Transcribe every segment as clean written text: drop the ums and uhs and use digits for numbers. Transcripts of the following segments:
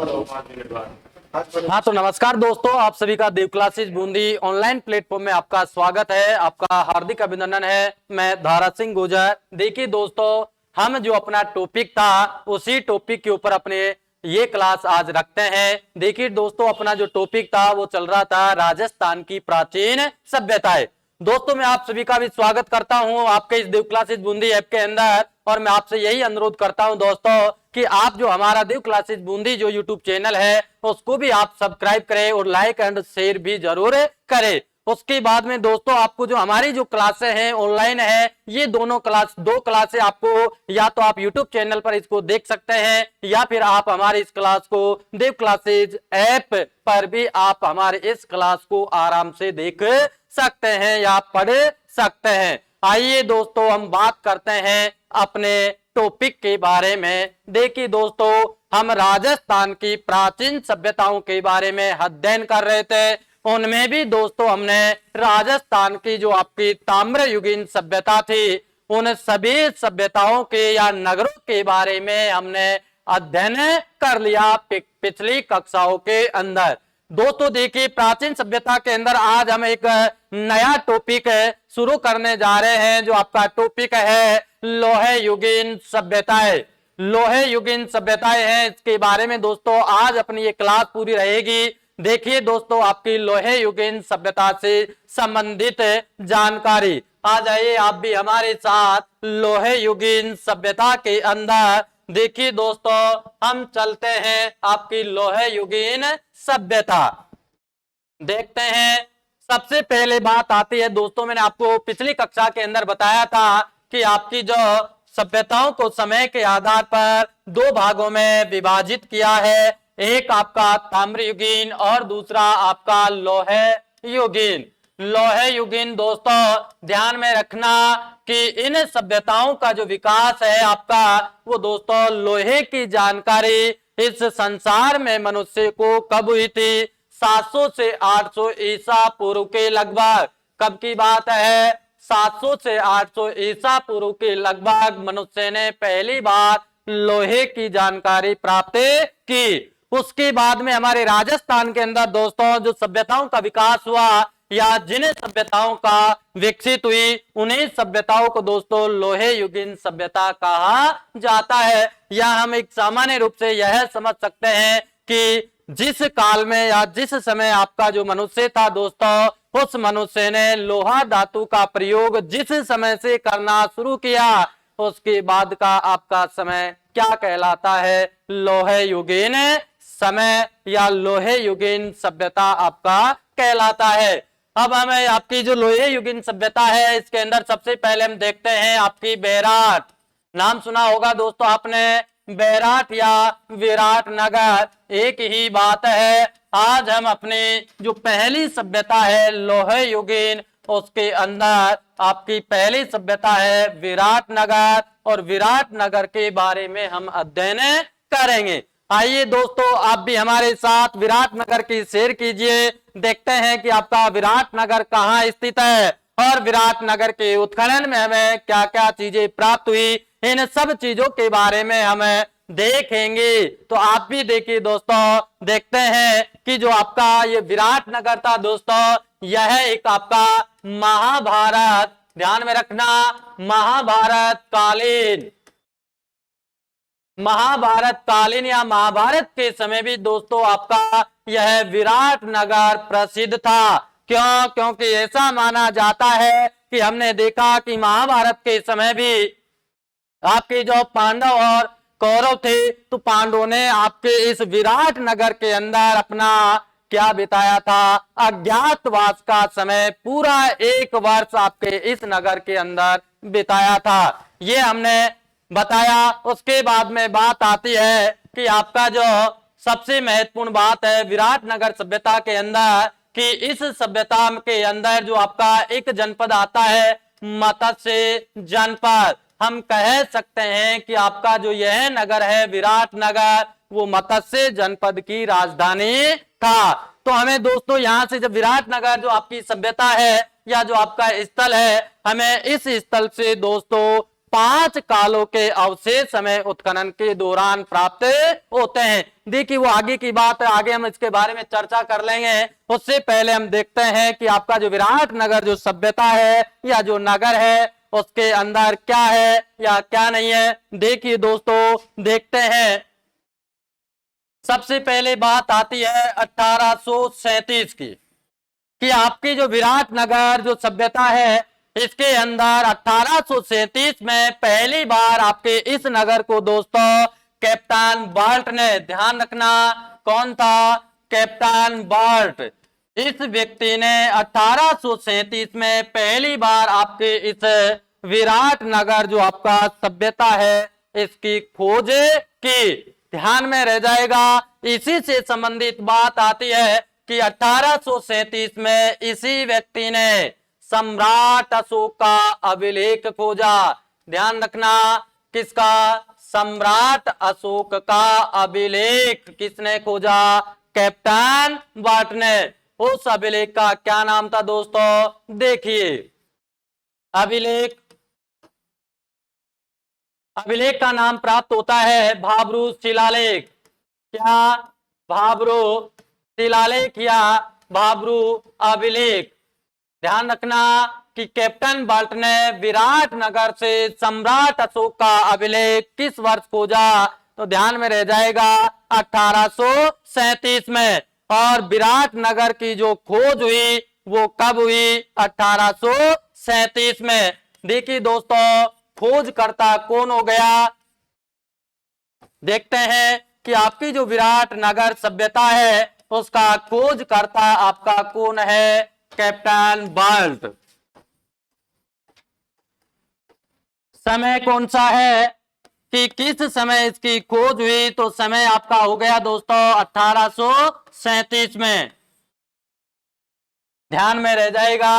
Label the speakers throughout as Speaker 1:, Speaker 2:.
Speaker 1: हाँ तो नमस्कार दोस्तों, आप सभी का देव क्लासेस बूंदी ऑनलाइन प्लेटफॉर्म में आपका स्वागत है। आपका हार्दिक अभिनंदन है। मैं धारा सिंह गुर्जर। देखिए दोस्तों, हम जो अपना टॉपिक था उसी टॉपिक के ऊपर अपने ये क्लास आज रखते हैं। देखिए दोस्तों, अपना जो टॉपिक था वो चल रहा था राजस्थान की प्राचीन सभ्यताएं। दोस्तों, मैं आप सभी का भी स्वागत करता हूं आपके इस देव क्लासेस बूंदी ऐप के अंदर। और मैं आपसे यही अनुरोध करता हूं दोस्तों कि आप जो हमारा देव क्लासेस बूंदी जो यूट्यूब चैनल है उसको भी आप सब्सक्राइब करें और लाइक एंड शेयर भी जरूर करें। उसके बाद में दोस्तों, आपको जो हमारी जो क्लासें हैं ऑनलाइन है, ये दो क्लासें आपको या तो आप यूट्यूब चैनल पर इसको देख सकते हैं या फिर आप हमारे इस क्लास को देव क्लासेज ऐप पर भी आप हमारे इस क्लास को आराम से देख सकते हैं या पढ़ सकते हैं। आइए दोस्तों, हम बात करते हैं अपने टॉपिक के बारे में। देखिए दोस्तों, हम राजस्थान की प्राचीन सभ्यताओं के बारे में अध्ययन कर रहे थे। उनमें भी दोस्तों हमने राजस्थान की जो आपकी ताम्रयुगीन सभ्यता थी, उन सभी सभ्यताओं के या नगरों के बारे में हमने अध्ययन कर लिया पिछली कक्षाओं के अंदर। दोस्तों देखिए, प्राचीन सभ्यता के अंदर आज हम एक नया टॉपिक शुरू करने जा रहे हैं। जो आपका टॉपिक है लोहे युगीन सभ्यताएं। लोहे युगीन सभ्यताएं हैं, इसके बारे में दोस्तों आज अपनी ये क्लास पूरी रहेगी। देखिए दोस्तों, आपकी लोहे युगीन सभ्यता से संबंधित जानकारी। आ जाइए आप भी हमारे साथ लोहे युगीन सभ्यता के अंदर। देखिए दोस्तों, हम चलते हैं आपकी लोहे युगीन सभ्यता। देखते हैं, सबसे पहले बात आती है दोस्तों, मैंने आपको पिछली कक्षा के अंदर बताया था कि आपकी जो सभ्यताओं को समय के आधार पर दो भागों में विभाजित किया है। एक आपका ताम्रयुगीन और दूसरा आपका लोहे युगीन। लोहे युगीन दोस्तों ध्यान में रखना कि इन सभ्यताओं का जो विकास है आपका, वो दोस्तों लोहे की जानकारी इस संसार में मनुष्य को कब हुई थी? 700 से 800 ईसा पूर्व के लगभग। कब की बात है? 700 से 800 ईसा पूर्व के लगभग मनुष्य ने पहली बार लोहे की जानकारी प्राप्त की। उसके बाद में हमारे राजस्थान के अंदर दोस्तों जो सभ्यताओं का विकास हुआ या जिन सभ्यताओं का विकसित हुई, उन्हीं सभ्यताओं को दोस्तों लोहे युगीन सभ्यता कहा जाता है। या हम एक सामान्य रूप से यह समझ सकते हैं कि जिस काल में या जिस समय आपका जो मनुष्य था दोस्तों, उस मनुष्य ने लोहा धातु का प्रयोग जिस समय से करना शुरू किया, उसके बाद का आपका समय क्या कहलाता है? लोहे युगीन समय या लोहे युगीन सभ्यता आपका कहलाता है। अब हमें आपकी जो लोहे युगीन सभ्यता है, इसके अंदर सबसे पहले हम देखते हैं आपकी बैराट। नाम सुना होगा दोस्तों आपने, बैराट या विराट नगर एक ही बात है। आज हम अपनी जो पहली सभ्यता है लोहे युगीन, उसके अंदर आपकी पहली सभ्यता है विराट नगर, और विराट नगर के बारे में हम अध्ययन करेंगे। आइए दोस्तों, आप भी हमारे साथ विराट नगर की सैर कीजिए। देखते हैं कि आपका विराट नगर कहाँ स्थित है और विराट नगर के उत्खनन में हमें क्या क्या चीजें प्राप्त हुई, इन सब चीजों के बारे में हमें देखेंगे। तो आप भी देखिए दोस्तों, देखते हैं कि जो आपका ये विराट नगर था दोस्तों, यह एक आपका महाभारत, ध्यान में रखना, महाभारत कालीन या महाभारत के समय भी दोस्तों आपका यह विराट नगर प्रसिद्ध था। क्यों? क्योंकि ऐसा माना जाता है कि हमने देखा कि महाभारत के समय भी आपके जो पांडव और कौरव थे, तो पांडवों ने आपके इस विराट नगर के अंदर अपना क्या बिताया था? अज्ञातवास का समय पूरा 1 वर्ष आपके इस नगर के अंदर बिताया था, ये हमने बताया। उसके बाद में बात आती है कि आपका जो सबसे महत्वपूर्ण बात है विराट नगर सभ्यता के अंदर, कि इस सभ्यता के अंदर जो आपका एक जनपद आता है मत्स्य जनपद। हम कह सकते हैं कि आपका जो यह नगर है विराट नगर, वो मत्स्य जनपद की राजधानी था। तो हमें दोस्तों यहाँ से जब विराट नगर जो आपकी सभ्यता है या जो आपका स्थल है, हमें इस स्थल से दोस्तों 5 कालों के अवशेष हमें उत्खनन के दौरान प्राप्त होते हैं। देखिए वो आगे की बात है, आगे हम इसके बारे में चर्चा कर लेंगे। उससे पहले हम देखते हैं कि आपका जो विराट नगर जो सभ्यता है या जो नगर है उसके अंदर क्या है या क्या नहीं है। देखिए दोस्तों देखते हैं, सबसे पहले बात आती है 1837 की, कि आपकी जो विराट नगर जो सभ्यता है इसके अंदर 1837 में पहली बार आपके इस नगर को दोस्तों कैप्टन बाल्ट ने, ध्यान रखना कौन था, कैप्टन बाल्ट, इस व्यक्ति ने 1837 में पहली बार आपके इस विराट नगर जो आपका सभ्यता है इसकी खोज की। ध्यान में रह जाएगा। इसी से संबंधित बात आती है कि 1837 में इसी व्यक्ति ने सम्राट अशोक का अभिलेख खोजा। ध्यान रखना, किसका, सम्राट अशोक का अभिलेख किसने खोजा, कैप्टन बाल्ट ने। उस अभिलेख का क्या नाम था दोस्तों, देखिए अभिलेख का नाम प्राप्त होता है भाब्रू शिलालेख। क्या, भाब्रू शिलालेख या भाब्रू अभिलेख। ध्यान रखना कि कैप्टन बाल्ट ने विराट नगर से सम्राट अशोक का अभिलेख किस वर्ष खोजा, तो ध्यान में रह जाएगा 1837 में। और विराट नगर की जो खोज हुई वो कब हुई, 1837 में। देखिए दोस्तों खोजकर्ता कौन हो गया, देखते हैं कि आपकी जो विराट नगर सभ्यता है उसका खोजकर्ता आपका कौन है, कैप्टन बाल्ट। समय कौन सा है कि किस समय इसकी खोज हुई, तो समय आपका हो गया दोस्तों 1837 में। ध्यान में रह जाएगा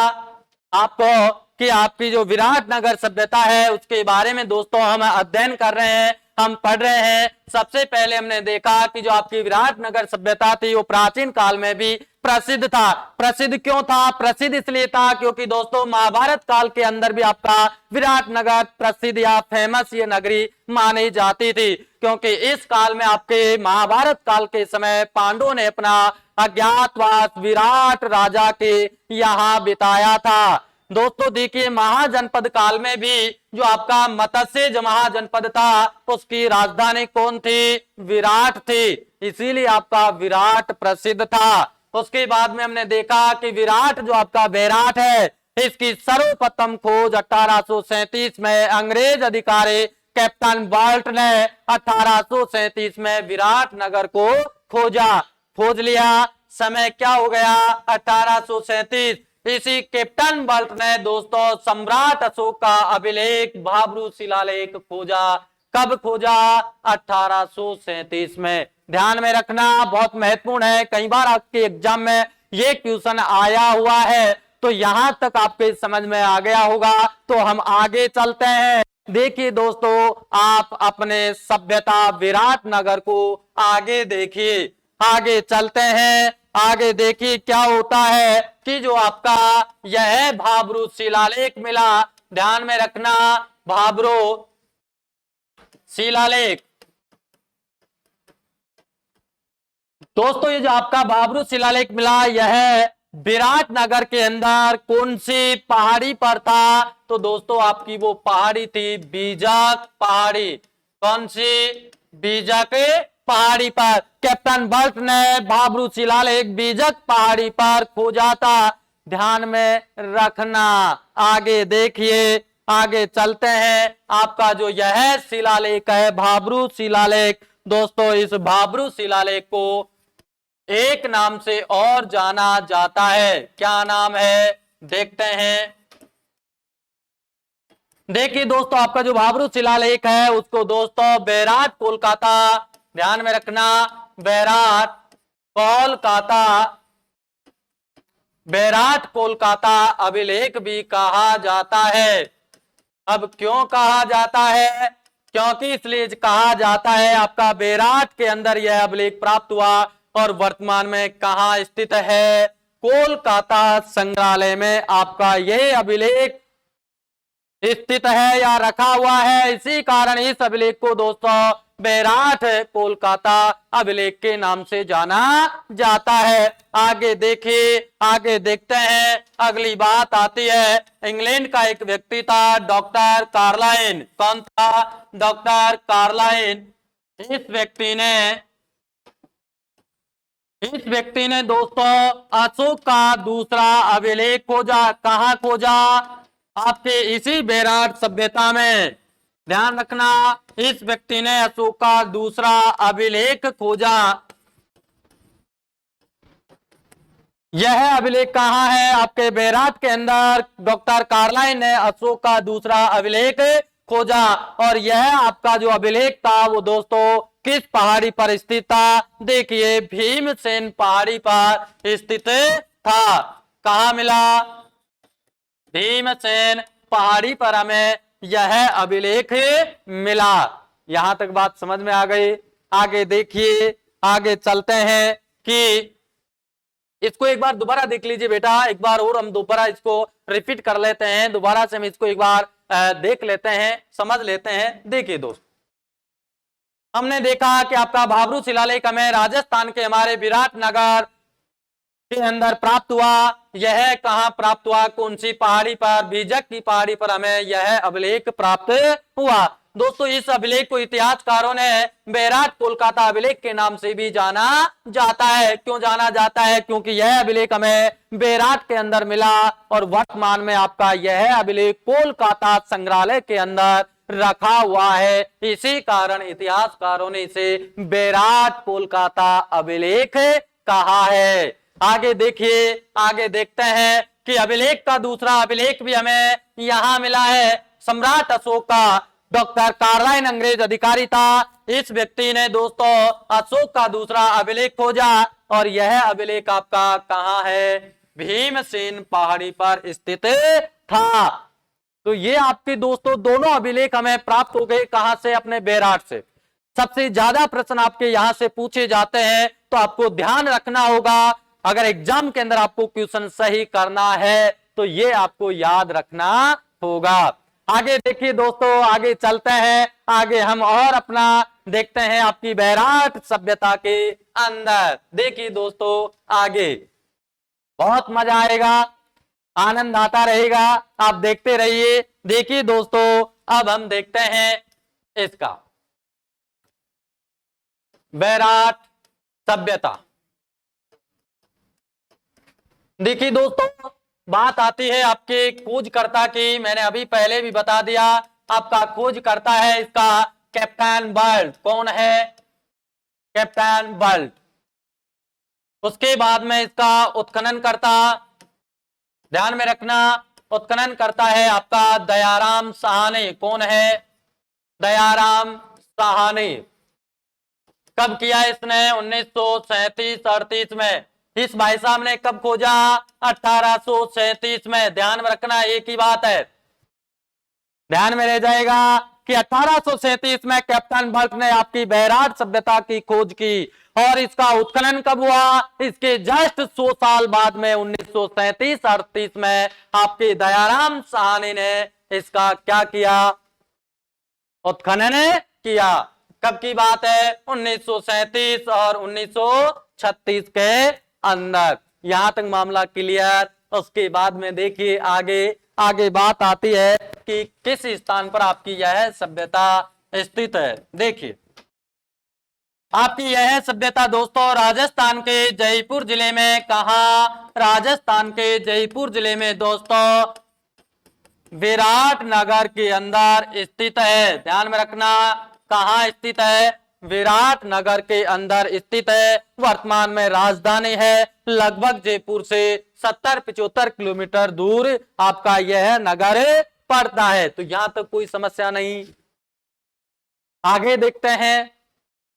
Speaker 1: आपको कि आपकी जो विराट नगर सभ्यता है उसके बारे में दोस्तों हम अध्ययन कर रहे हैं, हम पढ़ रहे हैं। सबसे पहले हमने देखा कि जो आपकी विराट नगर सभ्यता थी वो प्राचीन काल में भी प्रसिद्ध था। प्रसिद्ध क्यों था, प्रसिद्ध इसलिए था क्योंकि दोस्तों महाभारत काल के अंदर भी आपका विराट नगर प्रसिद्ध या फेमस ये नगरी मानी जाती थी, क्योंकि इस काल में आपके महाभारत काल के समय पांडवों ने अपना अज्ञातवास विराट राजा के यहाँ बिताया था। दोस्तों देखिए महाजनपद काल में भी जो आपका मत्स्य महाजनपद था उसकी राजधानी कौन थी, विराट थी, इसीलिए आपका विराट प्रसिद्ध था। उसके बाद में हमने देखा कि विराट जो आपका बैराट है इसकी सर्वप्रथम खोज 1837 में अंग्रेज अधिकारी कैप्टन बाल्ट ने 1837 में विराट नगर को खोजा, खोज लिया। समय क्या हो गया 1837। इसी कैप्टन बाल्ट ने दोस्तों सम्राट अशोक का अभिलेख भाब्रू शिलालेख खोजा। कब खोजा, 1837 में। ध्यान में रखना बहुत महत्वपूर्ण है, कई बार आपके एग्जाम में ये क्वेश्चन आया हुआ है, तो यहां तक आपके समझ में आ गया होगा। तो हम आगे चलते हैं। देखिए दोस्तों आप अपने सभ्यता विराट नगर को आगे देखिए, आगे चलते हैं। आगे देखिए क्या होता है कि जो आपका यह भाब्रू शिलालेख मिला, ध्यान में रखना भाब्रू शिलालेख। दोस्तों ये जो आपका भाब्रू शिलालेख मिला यह विराट नगर के अंदर कौन सी पहाड़ी पर था, तो दोस्तों आपकी वो पहाड़ी थी बीजक पहाड़ी। कौन सी, बीजक पहाड़ी पर कैप्टन बाल्ट ने भाब्रू शिलालेख बीजक पहाड़ी पर खोजा था। ध्यान में रखना। आगे देखिए, आगे चलते हैं। आपका जो यह शिलालेख है भाब्रू शिलालेख, दोस्तों इस भाब्रू शिलालेख को एक नाम से और जाना जाता है। क्या नाम है, देखते हैं। देखिए दोस्तों आपका जो भाब्रू शिलालेख है उसको दोस्तों बैराट कोलकाता, ध्यान में रखना बैराट कोलकाता, बैराट कोलकाता अभिलेख भी कहा जाता है। अब क्यों कहा जाता है, क्योंकि इसलिए कहा जाता है आपका बैराट के अंदर यह अभिलेख प्राप्त हुआ और वर्तमान में कहां स्थित है, कोलकाता संग्रहालय में आपका यह अभिलेख स्थित है या रखा हुआ है। इसी कारण इस अभिलेख को दोस्तों बैराठ कोलकाता अभिलेख के नाम से जाना जाता है। आगे देखिए, आगे देखते हैं। अगली बात आती है, इंग्लैंड का एक व्यक्ति था डॉक्टर कार्लाइन। कौन था? डॉक्टर कार्लाइन। इस व्यक्ति ने दोस्तों अशोक का दूसरा अभिलेख खोजा। कहां खोजा? आपके इसी बैराठ सभ्यता में। ध्यान रखना, इस व्यक्ति ने अशोक का दूसरा अभिलेख खोजा। यह अभिलेख कहां है? आपके बैराठ के अंदर डॉक्टर कार्लाइन ने अशोक का दूसरा अभिलेख खोजा। और यह आपका जो अभिलेख था वो दोस्तों किस पहाड़ी पर स्थित था? देखिए, भीमसेन पहाड़ी पर स्थित था। कहां मिला? भीमसेन पहाड़ी पर हमें यह अभिलेख मिला। यहां तक बात समझ में आ गई। आगे देखिए, आगे चलते हैं कि इसको एक बार दोबारा देख लीजिए बेटा। एक बार और हम दोबारा इसको रिपीट कर लेते हैं। दोबारा से हम इसको एक बार देख लेते हैं, समझ लेते हैं। देखिए दोस्त, हमने देखा कि आपका भाबरू शिलालेख हमें राजस्थान के हमारे विराटनगर के अंदर प्राप्त हुआ। यह कहां प्राप्त हुआ? कौन सी पहाड़ी पर? बीजक की पहाड़ी पर हमें यह अभिलेख प्राप्त हुआ। दोस्तों, इस अभिलेख को इतिहासकारों ने बैराठ कोलकाता अभिलेख के नाम से भी जाना जाता है। क्यों जाना जाता है? क्योंकि यह अभिलेख हमें बैराठ के अंदर मिला और वर्तमान में आपका यह अभिलेख कोलकाता संग्रहालय के अंदर रखा हुआ है। इसी कारण इतिहासकारों ने इसे बैराठ कोलकाता अभिलेख कहा है। आगे देखिए, आगे देखते हैं कि अभिलेख का दूसरा अभिलेख भी हमें यहां मिला है। सम्राट अशोक का डॉक्टर कार्लाइन अंग्रेज अधिकारी था। इस व्यक्ति ने दोस्तों अशोक का दूसरा अभिलेख खोजा और यह अभिलेख आपका कहां है? भीमसेन पहाड़ी पर स्थित था। तो ये आपके दोस्तों दोनों अभिलेख हमें प्राप्त हो गए। कहां से? अपने बैराठ से। सबसे ज्यादा प्रश्न आपके यहां से पूछे जाते हैं, तो आपको ध्यान रखना होगा। अगर एग्जाम के अंदर आपको क्वेश्चन सही करना है तो ये आपको याद रखना होगा। आगे देखिए दोस्तों, आगे चलते हैं। आगे हम और अपना देखते हैं आपकी बैराठ सभ्यता के अंदर। देखिए दोस्तों, आगे बहुत मजा आएगा, आनंद आता रहेगा, आप देखते रहिए। देखिए दोस्तों, अब हम देखते हैं इसका बैराठ सभ्यता। देखिए दोस्तों, बात आती है आपके खोजकर्ता की। मैंने अभी पहले भी बता दिया, आपका खोजकर्ता है इसका कैप्टन बल्ट। कौन है? कैप्टन बल्ट। उसके बाद में इसका उत्खनन करता, ध्यान में रखना, उत्खनन करता है आपका दयाराम साहनी। कौन है? दयाराम साहनी। कब किया इसने? 1937-38 में। इस भाई साहब ने कब खोजा? 1837 में। ध्यान में रखना, एक ही बात है, ध्यान में रह जाएगा कि 1837 में कैप्टन बल्ट ने आपकी बैराठ सभ्यता की खोज की। और इसका उत्खनन कब हुआ? इसके जस्ट 100 साल बाद में 1937-38 में आपके दयाराम साहनी ने इसका क्या किया? उत्खनन किया। कब की बात है? 1937 और 1936 के अंदर। यहां तक मामला क्लियर। उसके बाद में देखिए आगे, आगे बात आती है कि किस स्थान पर आपकी यह सभ्यता स्थित है। देखिए, आपकी यह सभ्यता दोस्तों राजस्थान के जयपुर जिले में। कहा? राजस्थान के जयपुर जिले में दोस्तों विराटनगर के अंदर स्थित है। ध्यान में रखना, कहां स्थित है? विराटनगर के अंदर स्थित है। वर्तमान में राजधानी है। लगभग जयपुर से 70-75 किलोमीटर दूर आपका यह नगर पड़ता है। तो यहां तक कोई समस्या नहीं। आगे देखते हैं।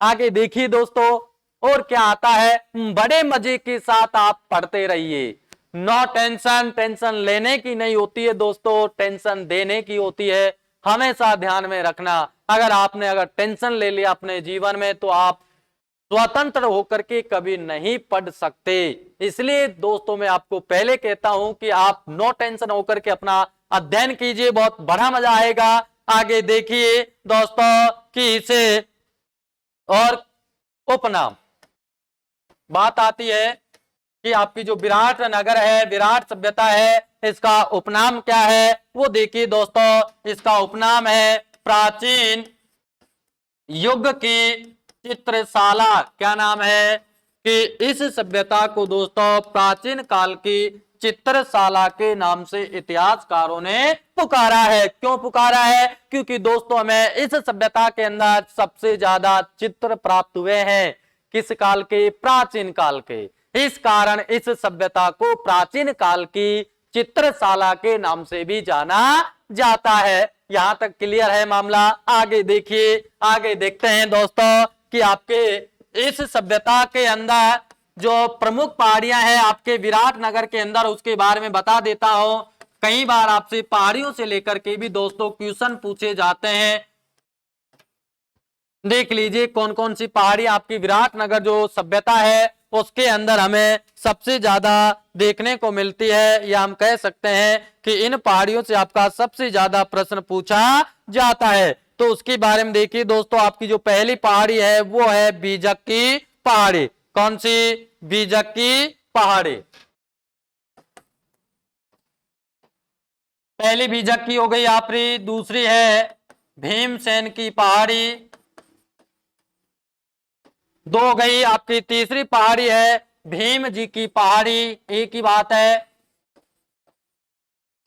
Speaker 1: आगे देखिए दोस्तों, और क्या आता है। बड़े मजे के साथ आप पढ़ते रहिए। नो टेंशन, टेंशन लेने की नहीं होती है दोस्तों, टेंशन देने की होती है। हमेशा ध्यान में रखना, अगर टेंशन ले लिया अपने जीवन में तो आप स्वतंत्र होकर के कभी नहीं पढ़ सकते। इसलिए दोस्तों मैं आपको पहले कहता हूं कि आप नो टेंशन होकर के अपना अध्ययन कीजिए, बहुत बड़ा मजा आएगा। आगे देखिए दोस्तों कि इसे और उपनाम बात आती है कि आपकी जो विराट नगर है, विराट सभ्यता है, इसका उपनाम क्या है वो देखिए दोस्तों। इसका उपनाम है प्राचीन युग की चित्रशाला। क्या नाम है कि इस सभ्यता को दोस्तों प्राचीन काल की चित्रशाला के नाम से इतिहासकारों ने पुकारा है। क्यों पुकारा है? क्योंकि दोस्तों हमें इस सभ्यता के अंदर सबसे ज्यादा चित्र प्राप्त हुए हैं। किस काल के? प्राचीन काल के। इस कारण इस सभ्यता को प्राचीन काल की चित्रशाला के नाम से भी जाना जाता है। यहां तक क्लियर है मामला? आगे देखिए, आगे देखते हैं दोस्तों कि आपके इस सभ्यता के अंदर जो प्रमुख पहाड़ियां हैं आपके विराट नगर के अंदर, उसके बारे में बता देता हूं। कई बार आपसे पहाड़ियों से लेकर के भी दोस्तों क्वेश्चन पूछे जाते हैं। देख लीजिए कौन कौन सी पहाड़ी आपकी विराट नगर जो सभ्यता है उसके अंदर हमें सबसे ज्यादा देखने को मिलती है, या हम कह सकते हैं कि इन पहाड़ियों से आपका सबसे ज्यादा प्रश्न पूछा जाता है। तो उसके बारे में देखिए दोस्तों, आपकी जो पहली पहाड़ी है वो है बीजक की पहाड़ी। कौन सी? बीजक की पहाड़ी। पहली बीजक की हो गई आपकी। दूसरी है भीमसेन की पहाड़ी। दो हो गई आपकी। तीसरी पहाड़ी है भीम जी की पहाड़ी। एक ही बात है।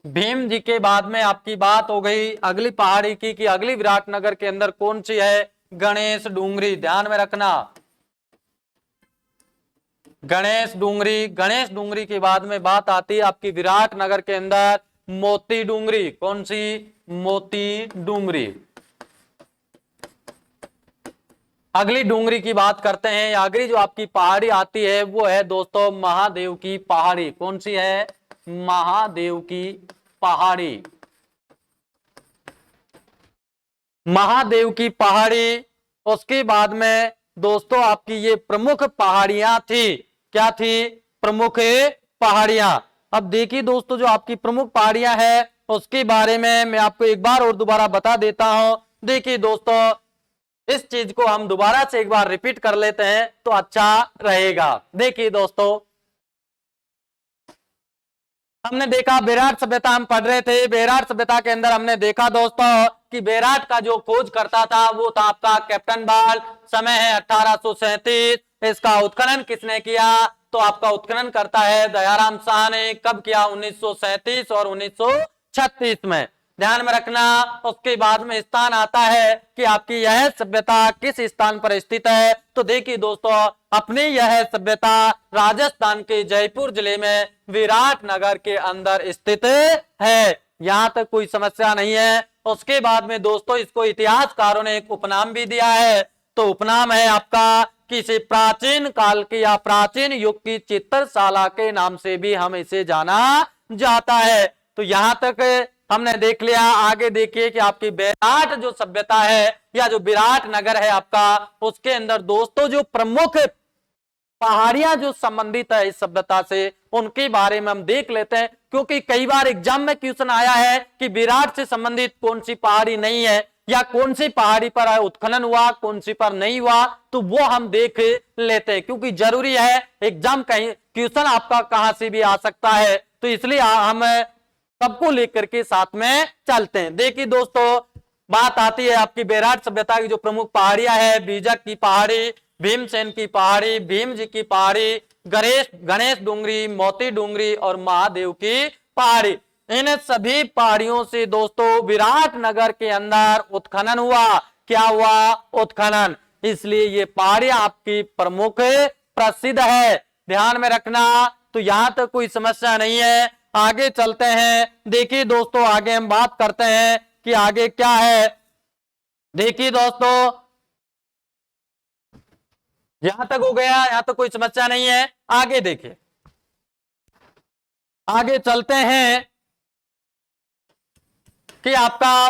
Speaker 1: भीम जी के बाद में आपकी बात हो गई अगली पहाड़ी की कि अगली विराट नगर के अंदर कौन सी है? गणेश डूंगरी। ध्यान में रखना, गणेश डूंगरी। गणेश डूंगरी के बाद में बात आती है आपकी विराट नगर के अंदर मोती डूंगरी। कौन सी? मोती डूंगरी। अगली डूंगरी की बात करते हैं। अगली जो आपकी पहाड़ी आती है वो है दोस्तों महादेव की पहाड़ी। कौन सी है? महादेव की पहाड़ी। महादेव की पहाड़ी। उसके बाद में दोस्तों आपकी ये प्रमुख पहाड़ियां थी। क्या थी? प्रमुख पहाड़ियां। अब देखिए दोस्तों, जो आपकी प्रमुख पहाड़ियां हैं उसके बारे में मैं आपको एक बार और दोबारा बता देता हूं। देखिए दोस्तों, इस चीज को हम दोबारा से एक बार रिपीट कर लेते हैं तो अच्छा रहेगा। देखिए दोस्तों, हमने देखा बेराट सभ्यता हम पढ़ रहे थे। बेराट सभ्यता के अंदर हमने देखा दोस्तों कि बेराट का जो खोज करता था वो था आपका कैप्टन बाल। समय है 1837। इसका उत्खनन किसने किया? तो आपका उत्खनन करता है दयाराम शाह ने। कब किया? 1937 और 1936 में। ध्यान में रखना। उसके बाद में स्थान आता है कि आपकी यह सभ्यता किस स्थान पर स्थित है। तो देखिए दोस्तों, अपनी यह सभ्यता राजस्थान के जयपुर जिले में विराट नगर के अंदर स्थित है। यहां तक कोई समस्या नहीं है। उसके बाद में दोस्तों इसको इतिहासकारों ने एक उपनाम भी दिया है। तो उपनाम है आपका किसी प्राचीन काल की या प्राचीन युग की चित्रशाला के नाम से भी हम इसे जाना जाता है। तो यहां तक हमने देख लिया। आगे देखिए कि आपकी बेराट जो सभ्यता है या जो विराट नगर है आपका, उसके अंदर दोस्तों जो प्रमुख पहाड़ियां जो संबंधित है इस सभ्यता से, उनके बारे में हम देख लेते हैं। क्योंकि कई बार एग्जाम में क्वेश्चन आया है कि विराट से संबंधित कौन सी पहाड़ी नहीं है, या कौन सी पहाड़ी पर उत्खनन हुआ, कौन सी पर नहीं हुआ, तो वो हम देख लेते हैं। क्योंकि जरूरी है, एग्जाम कहीं क्वेश्चन आपका कहां से भी आ सकता है, तो इसलिए हम सबको लेकर के साथ में चलते हैं। देखिए दोस्तों, बात आती है आपकी बेराट सभ्यता की जो प्रमुख पहाड़ियां है, बीजक की पहाड़ी, भीमसेन की पहाड़ी, भीम जी की पहाड़ी, गणेश डूंगरी, मोती डूंगरी और महादेव की पहाड़ी। इन सभी पहाड़ियों से दोस्तों विराट नगर के अंदर उत्खनन हुआ। क्या हुआ? उत्खनन। इसलिए ये पहाड़ियां आपकी प्रमुख प्रसिद्ध है। ध्यान में रखना। तो यहां तक कोई समस्या नहीं है। आगे चलते हैं। देखिए दोस्तों, आगे हम बात करते हैं कि आगे क्या है। देखिए दोस्तों, यहां तक हो गया, यहां तक कोई समस्या नहीं है। आगे देखिए, आगे चलते हैं कि आपका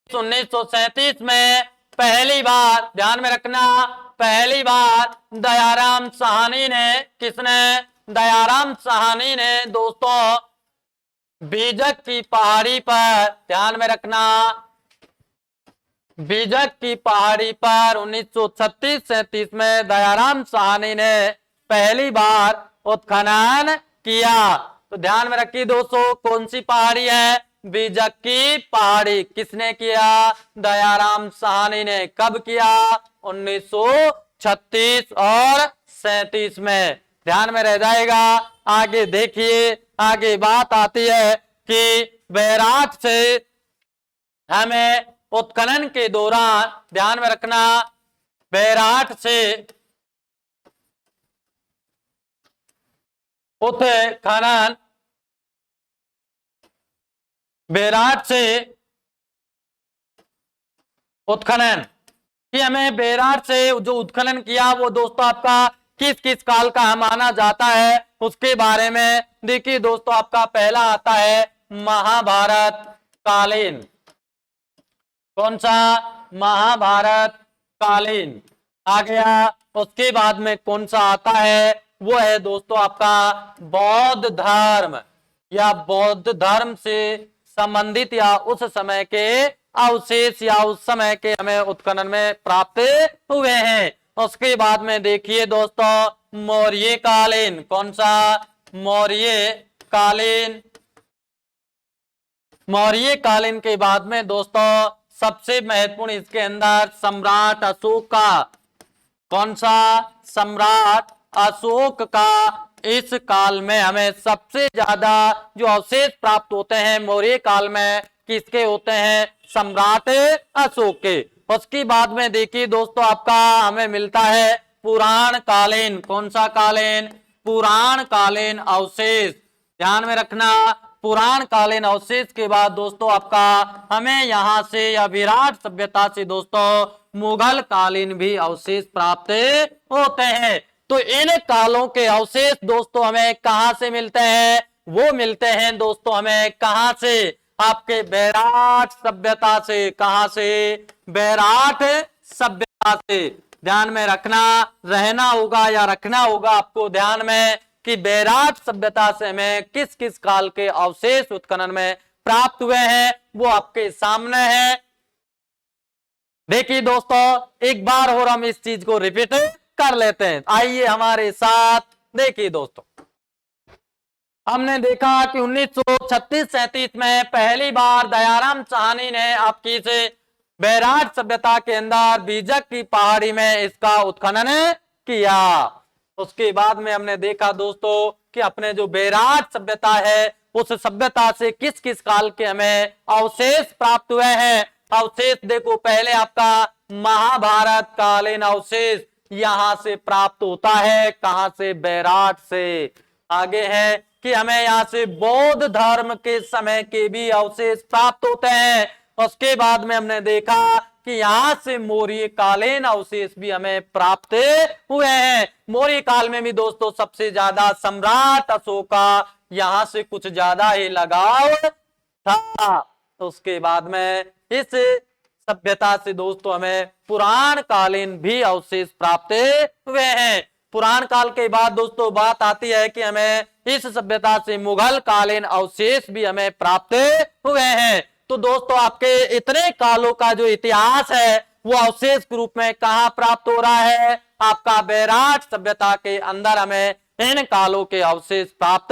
Speaker 1: 1937 में पहली बार, ध्यान में रखना, पहली बार दयाराम साहनी ने, किसने? दयाराम साहनी ने दोस्तों बीजक की पहाड़ी पर, ध्यान में रखना, बीजक की पहाड़ी पर 1936-37 में दयाराम साहनी ने पहली बार उत्खनन किया। तो ध्यान में रखिए दोस्तों, कौन सी पहाड़ी है? बीजक की पहाड़ी। किसने किया? दयाराम साहनी ने। कब किया? 1936 और 37 में। ध्यान में रह जाएगा। आगे देखिए, आगे बात आती है कि बैराट से हमें उत्खनन के दौरान, ध्यान में रखना, बैराट से उत्खनन, बैराट से उत्खनन कि हमें बैराट से जो उत्खनन किया वो दोस्तों आपका किस किस काल का माना जाता है, उसके बारे में देखिए दोस्तों। आपका पहला आता है महाभारत कालीन। कौन सा? महाभारत कालीन आ गया। उसके बाद में कौन सा आता है? वो है दोस्तों आपका बौद्ध धर्म, या बौद्ध धर्म से संबंधित या उस समय के अवशेष या उस समय के हमें उत्खनन में प्राप्त हुए हैं। उसके बाद में देखिए दोस्तों मौर्य कालीन। कौन सा? मौर्य कालीन। मौर्य कालीन के बाद में दोस्तों सबसे महत्वपूर्ण इसके अंदर सम्राट अशोक का। कौन सा? सम्राट अशोक का। इस काल में हमें सबसे ज्यादा जो अवशेष प्राप्त होते हैं मौर्य काल में, किसके होते हैं? सम्राट अशोक के। उसके बाद में देखिए दोस्तों आपका हमें मिलता है पुराण कालीन। कौन सा कालीन? पुराण कालीन अवशेष। ध्यान में रखना, पुराण कालीन अवशेष के बाद दोस्तों आपका हमें यहां से या विराट सभ्यता से दोस्तों मुगल कालीन भी अवशेष प्राप्त होते हैं। तो इन कालों के अवशेष दोस्तों हमें कहां से मिलते हैं? वो मिलते हैं दोस्तों हमें कहां से? आपके बैराट सभ्यता से। कहां से? बैराट सभ्यता से। ध्यान में रखना, रहना होगा या रखना होगा आपको ध्यान में कि बैराट सभ्यता से हमें किस किस काल के अवशेष उत्खनन में प्राप्त हुए हैं वो आपके सामने है। देखिए दोस्तों एक बार और हम इस चीज को रिपीट कर लेते हैं, आइए हमारे साथ। देखिए दोस्तों हमने देखा कि 1936-37 में पहली बार दयाराम साहनी ने आपकी से बैराट सभ्यता के अंदर बीजक की पहाड़ी में इसका उत्खनन किया। उसके बाद में हमने देखा दोस्तों कि अपने जो बैराट सभ्यता है उस सभ्यता से किस किस काल के हमें अवशेष प्राप्त हुए हैं। अवशेष देखो, पहले आपका महाभारत कालीन अवशेष यहां से प्राप्त होता है। कहां से? बैराट से। आगे है कि हमें यहां से बौद्ध धर्म के समय के भी अवशेष प्राप्त होते हैं। उसके बाद में हमने देखा कि यहां से मौर्य कालीन अवशेष भी हमें प्राप्त हुए हैं। मौर्य काल में भी दोस्तों सबसे ज्यादा सम्राट अशोक का यहां से कुछ ज्यादा ही लगाव था। उसके बाद में इस सभ्यता से दोस्तों हमें पुराण कालीन भी अवशेष प्राप्त हुए हैं। पुराण काल के बाद दोस्तों बात आती है कि हमें इस सभ्यता से मुगल कालीन अवशेष भी हमें प्राप्त हुए हैं। तो दोस्तों आपके इतने कालों का जो इतिहास है वो अवशेष के रूप में कहां प्राप्त हो रहा है? आपका बैराट सभ्यता के अंदर हमें इन कालों के अवशेष प्राप्त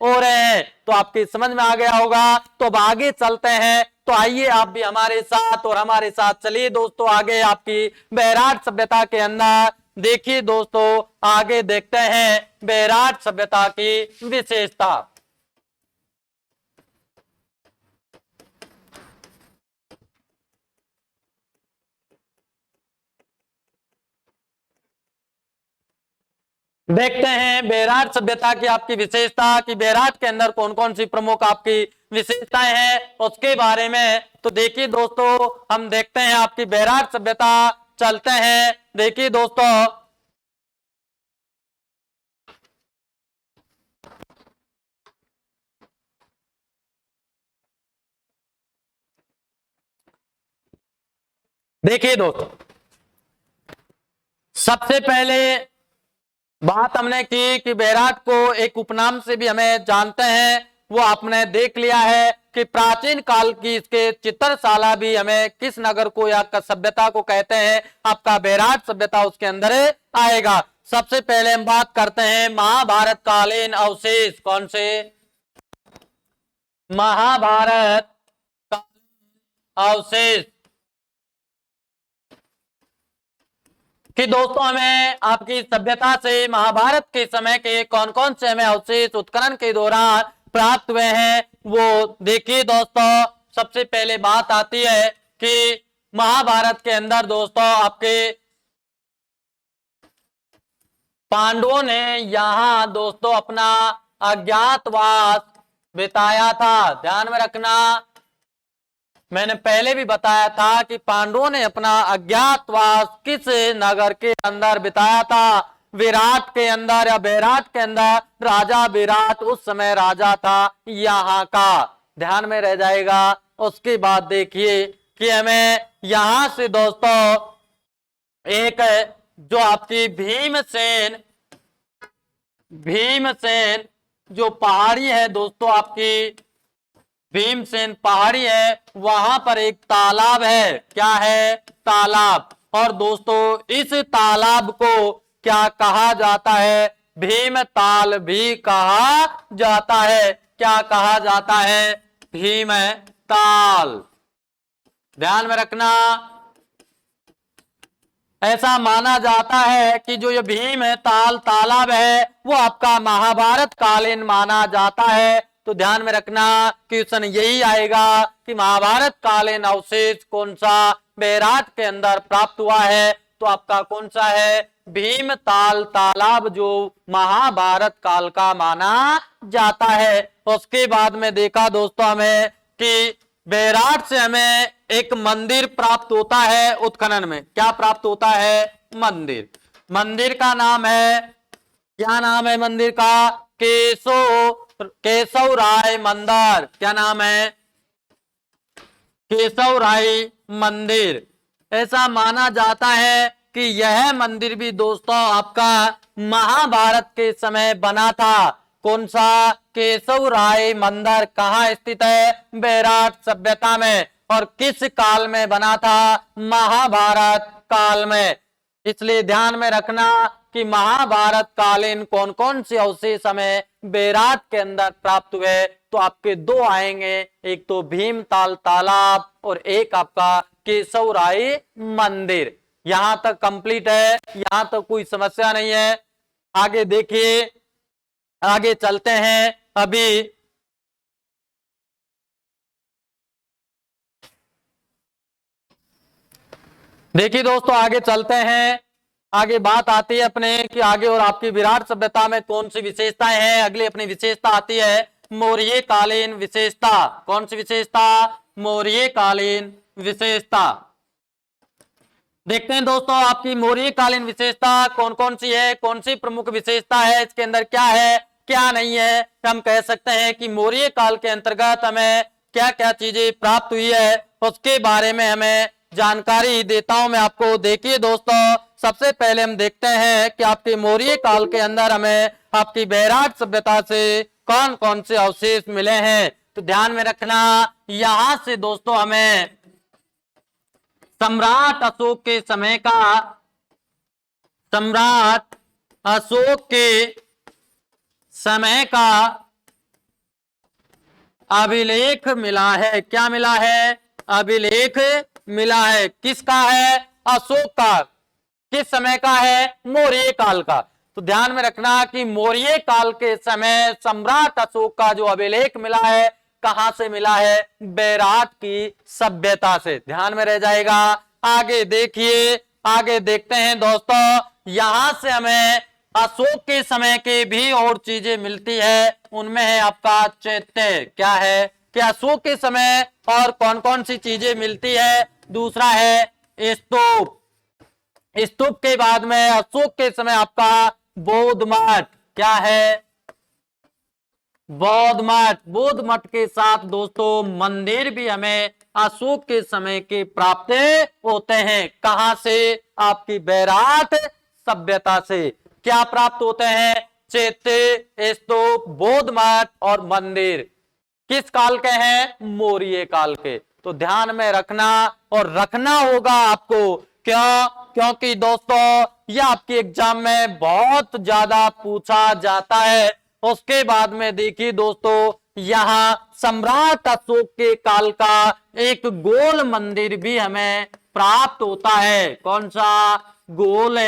Speaker 1: हो रहे हैं। तो आपकी समझ में आ गया होगा। तो अब आगे चलते हैं। तो आइए आप भी हमारे साथ और हमारे साथ चलिए दोस्तों आगे आपकी बैराट सभ्यता के अंदर। देखिए दोस्तों आगे देखते हैं बैराट सभ्यता की विशेषता। देखते हैं बैराट सभ्यता की आपकी विशेषता कि बैराट के अंदर कौन कौन सी प्रमुख आपकी विशेषताएं हैं उसके बारे में। तो देखिए दोस्तों हम देखते हैं आपकी बैराट सभ्यता। चलते हैं, देखिए दोस्तों देखिए दोस्तों सबसे पहले बात हमने की कि बैराट को एक उपनाम से भी हमें जानते हैं, वो आपने देख लिया है कि प्राचीन काल की इसके चित्रशाला भी हमें किस नगर को या सभ्यता को कहते हैं, आपका बेराट सभ्यता उसके अंदर आएगा। सबसे पहले हम बात करते हैं महाभारत कालीन अवशेष। कौन से? महाभारत अवशेष। कि दोस्तों हमें आपकी सभ्यता से महाभारत के समय के कौन कौन से हमें अवशेष उत्खनन के दौरान प्राप्त हुए हैं वो देखिए दोस्तों। सबसे पहले बात आती है कि महाभारत के अंदर दोस्तों आपके पांडवों ने यहां दोस्तों अपना अज्ञातवास बिताया था। ध्यान में रखना, मैंने पहले भी बताया था कि पांडवों ने अपना अज्ञातवास किस नगर के अंदर बिताया था? विराट के अंदर या बैराट के अंदर। राजा विराट उस समय राजा था यहाँ का, ध्यान में रह जाएगा। उसके बाद देखिए कि हमें यहां से दोस्तों एक जो आपकी भीमसेन जो पहाड़ी है दोस्तों, आपकी भीमसेन पहाड़ी है, वहां पर एक तालाब है। क्या है? तालाब। और दोस्तों इस तालाब को क्या कहा जाता है? भीम ताल भी कहा जाता है। क्या कहा जाता है? भीम ताल। ध्यान में रखना, ऐसा माना जाता है कि जो ये भीम ताल तालाब है वो आपका महाभारत कालीन माना जाता है। तो ध्यान में रखना क्वेश्चन यही आएगा कि महाभारत कालीन अवशेष कौन सा बैराट के अंदर प्राप्त हुआ है? तो आपका कौन सा है? भीम ताल तालाब जो महाभारत काल का माना जाता है। उसके बाद में देखा दोस्तों हमें कि बैराट से हमें एक मंदिर प्राप्त होता है उत्खनन में। क्या प्राप्त होता है? मंदिर। मंदिर का नाम है, क्या नाम है मंदिर का? केशव राय मंदिर। क्या नाम है? केशव राय मंदिर। ऐसा माना जाता है कि यह मंदिर भी दोस्तों आपका महाभारत के समय बना था। कौन सा? केशव राय मंदिर। कहाँ स्थित है? बैराट सभ्यता में। और किस काल में बना था? महाभारत काल में। इसलिए ध्यान में रखना कि महाभारत कालीन कौन कौन से अवशेष हमें बैराट के अंदर प्राप्त हुए। तो आपके दो आएंगे, एक तो भीमताल तालाब और एक आपका केशव राय मंदिर। यहां तक कंप्लीट है, यहां तक कोई समस्या नहीं है। आगे देखिए, आगे चलते हैं। अभी देखिए दोस्तों आगे चलते हैं। आगे बात आती है अपने कि आगे और आपकी विराट सभ्यता में कौन सी विशेषताएं हैं। अगली अपनी विशेषता आती है मौर्य कालीन विशेषता। कौन सी विशेषता? मौर्य कालीन विशेषता। देखते हैं दोस्तों आपकी मौर्य कालीन विशेषता कौन कौन सी है, कौन सी प्रमुख विशेषता है, इसके अंदर क्या है क्या नहीं है। हम कह सकते हैं कि मौर्य काल के अंतर्गत हमें क्या क्या चीजें प्राप्त हुई है उसके बारे में हमें जानकारी देता हूं मैं आपको। देखिए दोस्तों, सबसे पहले हम देखते हैं कि आपके मौर्य काल के अंदर हमें आपकी बैराट सभ्यता से कौन कौन से अवशेष मिले हैं। तो ध्यान में रखना, यहां से दोस्तों हमें सम्राट अशोक के समय का, सम्राट अशोक के समय का अभिलेख मिला है। क्या मिला है? अभिलेख मिला है। किसका है? अशोक का। किस समय का है? मौर्य काल का। तो ध्यान में रखना कि मौर्य काल के समय सम्राट अशोक का जो अभिलेख मिला है, कहां से मिला है? बैराट की सभ्यता से। ध्यान में रह जाएगा। आगे देखिए, आगे देखते हैं दोस्तों, यहां से हमें अशोक के समय के भी और चीजें मिलती है। उनमें है आपका चैत्य। क्या है? कि अशोक के समय और कौन कौन सी चीजें मिलती है। दूसरा है स्तूप। स्तूप के बाद में अशोक के समय आपका बौद्ध मठ। क्या है? बौद्ध मठ। बौद्ध मठ के साथ दोस्तों मंदिर भी हमें अशोक के समय के प्राप्त होते हैं। कहां से? आपकी बैराट सभ्यता से। क्या प्राप्त होते हैं? चैत्य, स्तूप, बौद्ध मठ और मंदिर। किस काल के हैं? मौर्य काल के। तो ध्यान में रखना और रखना होगा आपको। क्यों? क्योंकि दोस्तों यह आपके एग्जाम में बहुत ज्यादा पूछा जाता है। उसके बाद में देखिए दोस्तों, यहाँ सम्राट अशोक के काल का एक गोल मंदिर भी हमें प्राप्त होता है। कौन सा? गोल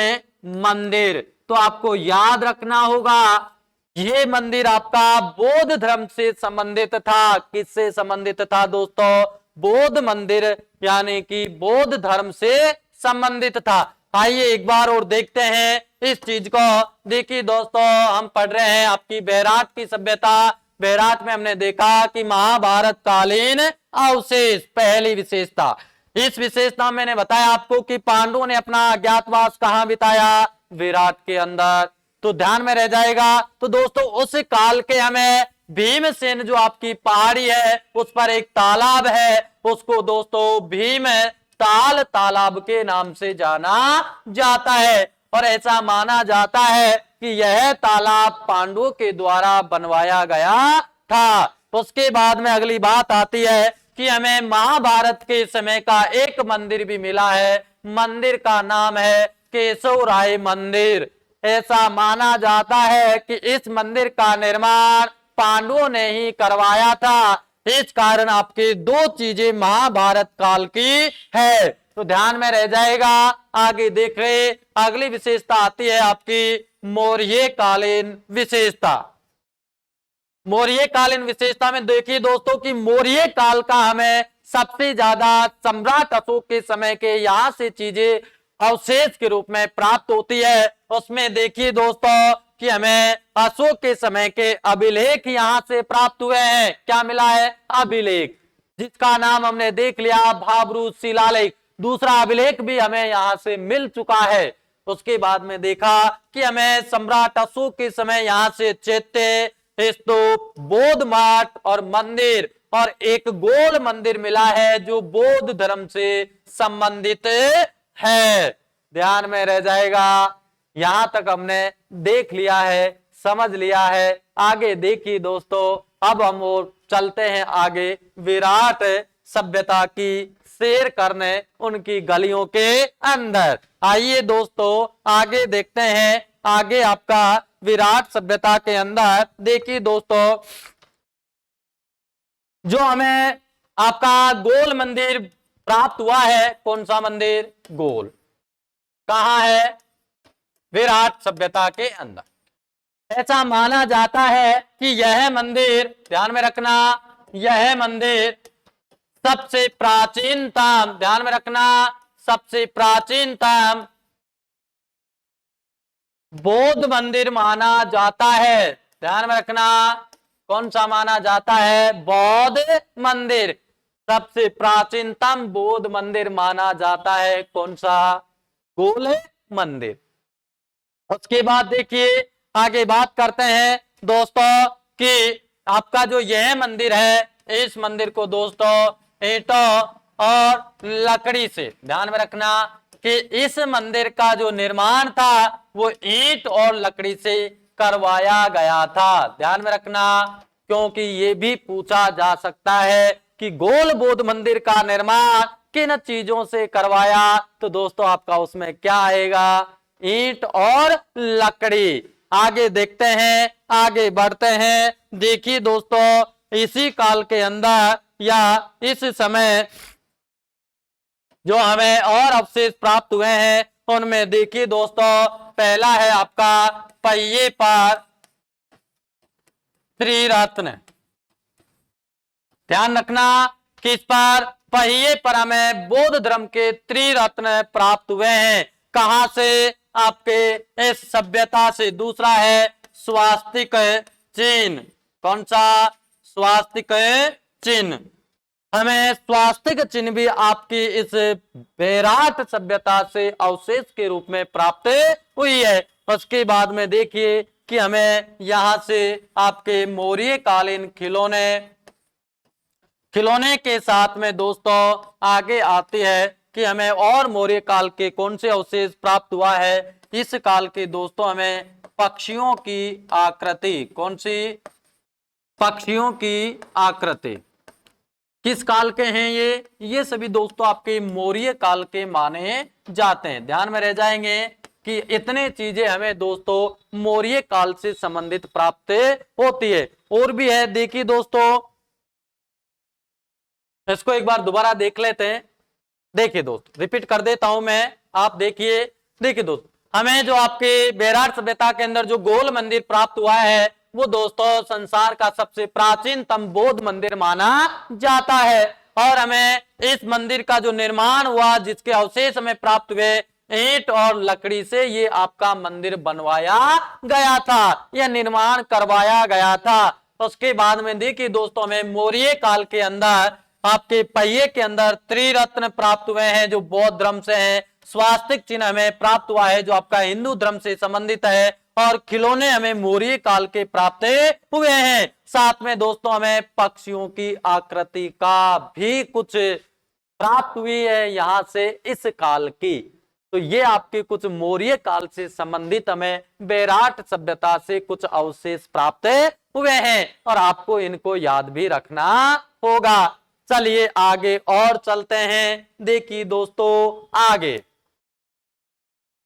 Speaker 1: मंदिर। तो आपको याद रखना होगा, ये मंदिर आपका बौद्ध धर्म से संबंधित था। किससे संबंधित था दोस्तों? बौद्ध मंदिर, यानी कि बौद्ध धर्म से संबंधित था। आइए एक बार और देखते हैं इस चीज को। देखिए दोस्तों, हम पढ़ रहे हैं आपकी बैराट की सभ्यता। बैराट में हमने देखा कि महाभारत कालीन अवशेष, पहली विशेषता। इस विशेषता में मैंने बताया आपको कि पांडवों ने अपना अज्ञातवास कहां बिताया? विराट के अंदर। तो ध्यान में रह जाएगा। तो दोस्तों उस काल के हमें भीमसेन जो आपकी पहाड़ी है उस पर एक तालाब है, उसको दोस्तों भीम ताल तालाब के नाम से जाना जाता है। और ऐसा माना जाता है कि यह तालाब पांडवों के द्वारा बनवाया गया था। उसके बाद में अगली बात आती है कि हमें महाभारत के समय का एक मंदिर भी मिला है। मंदिर का नाम है केशवराय मंदिर। ऐसा माना जाता है कि इस मंदिर का निर्माण पांडवों ने ही करवाया था। इस कारण आपके दो चीजें महाभारत काल की है, तो ध्यान में रह जाएगा। आगे देख रहे, अगली विशेषता आती है आपकी मौर्य कालीन विशेषता। मौर्य कालीन विशेषता में देखिए दोस्तों कि मौर्य काल का हमें सबसे ज्यादा सम्राट अशोक के समय के यहां से चीजें अवशेष के रूप में प्राप्त होती है। उसमें देखिए दोस्तों कि हमें अशोक के समय के अभिलेख यहां से प्राप्त हुए हैं। क्या मिला है? अभिलेख, जिसका नाम हमने देख लिया भाब्रू शिलालेख। दूसरा अभिलेख भी हमें यहां से मिल चुका है। उसके बाद में देखा कि हमें सम्राट अशोक के समय यहां से चैत्य, स्तूप, बौद्ध मठ और मंदिर और एक गोल मंदिर मिला है जो बौद्ध धर्म से संबंधित है। ध्यान में रह जाएगा। यहां तक हमने देख लिया है, समझ लिया है। आगे देखिए दोस्तों, अब हम और चलते हैं आगे विराट सभ्यता की सैर करने उनकी गलियों के अंदर। आइए दोस्तों आगे देखते हैं। आगे आपका विराट सभ्यता के अंदर देखिए दोस्तों, जो हमें आपका गोल मंदिर प्राप्त हुआ है। कौन सा मंदिर? गोल। कहां है? विराट सभ्यता के अंदर। ऐसा माना जाता है कि यह मंदिर, ध्यान में रखना, यह मंदिर सबसे प्राचीनतम, ध्यान में रखना, सबसे प्राचीनतम बौद्ध मंदिर माना जाता है। ध्यान में रखना, कौन सा माना जाता है? बौद्ध मंदिर। सबसे प्राचीनतम बौद्ध मंदिर माना जाता है। कौन सा? गोल मंदिर। उसके बाद देखिए आगे बात करते हैं दोस्तों कि आपका जो यह मंदिर है, इस मंदिर को दोस्तों ईंटों और लकड़ी से, ध्यान में रखना कि इस मंदिर का जो निर्माण था वो ईंट और लकड़ी से करवाया गया था। ध्यान में रखना, क्योंकि ये भी पूछा जा सकता है कि गोल बौद्ध मंदिर का निर्माण किन चीजों से करवाया। तो दोस्तों आपका उसमें क्या आएगा? ईंट और लकड़ी। आगे देखते हैं, आगे बढ़ते हैं। देखिए दोस्तों, इसी काल के अंदर या इस समय जो हमें और अवशेष प्राप्त हुए हैं उनमें देखिए दोस्तों, पहला है आपका पहिए पर त्रिरत्न। ध्यान रखना, किस पर? पहिए पर हमें बौद्ध धर्म के त्रिरत्न प्राप्त हुए हैं। कहां से? आपके इस सभ्यता से। दूसरा है स्वास्तिक चिन्ह। कौन सा? स्वास्तिक चिन्ह। हमें स्वास्तिक चिन्ह भी आपकी इस बैराट सभ्यता से अवशेष के रूप में प्राप्त हुई है। उसके बाद में देखिए कि हमें यहां से आपके मौर्य कालीन खिलौने के साथ में दोस्तों आगे आती है कि हमें और मौर्य काल के कौन से अवशेष प्राप्त हुआ है। इस काल के दोस्तों हमें पक्षियों की आकृति, कौन सी? पक्षियों की आकृति किस काल के हैं ये सभी दोस्तों आपके मौर्य काल के माने जाते हैं। ध्यान में रह जाएंगे कि इतने चीजें हमें दोस्तों मौर्य काल से संबंधित प्राप्त होती है। और भी है, देखिए दोस्तों, इसको एक बार दोबारा देख लेते हैं। देखिए दोस्त, रिपीट कर देता हूं मैं, आप देखिए। देखिए दोस्त, हमें जो आपके बेराट सभ्यता के अंदर जो गोल मंदिर प्राप्त हुआ है, वो दोस्तों संसार का सबसे प्राचीनतम बौद्ध मंदिर माना जाता है। और हमें इस मंदिर का जो निर्माण हुआ, जिसके अवशेष हमें प्राप्त हुए, ईंट और लकड़ी से ये आपका मंदिर बनवाया गया था, यह निर्माण करवाया गया था। उसके बाद में देखिए दोस्तों, हमें मौर्य काल के अंदर आपके पहिए के अंदर त्रिरत्न प्राप्त हुए हैं, जो बौद्ध धर्म से हैं। स्वास्तिक चिन्ह हमें प्राप्त हुआ है, जो आपका हिंदू धर्म से संबंधित है। और खिलौने हमें मौर्य काल के प्राप्त हुए हैं। साथ में दोस्तों हमें पक्षियों की आकृति का भी कुछ प्राप्त हुई है यहां से, इस काल की। तो ये आपके कुछ मौर्य काल से संबंधित हमें बेराट सभ्यता से कुछ अवशेष प्राप्त हुए हैं, और आपको इनको याद भी रखना होगा। चलिए आगे और चलते हैं। देखिए दोस्तों, आगे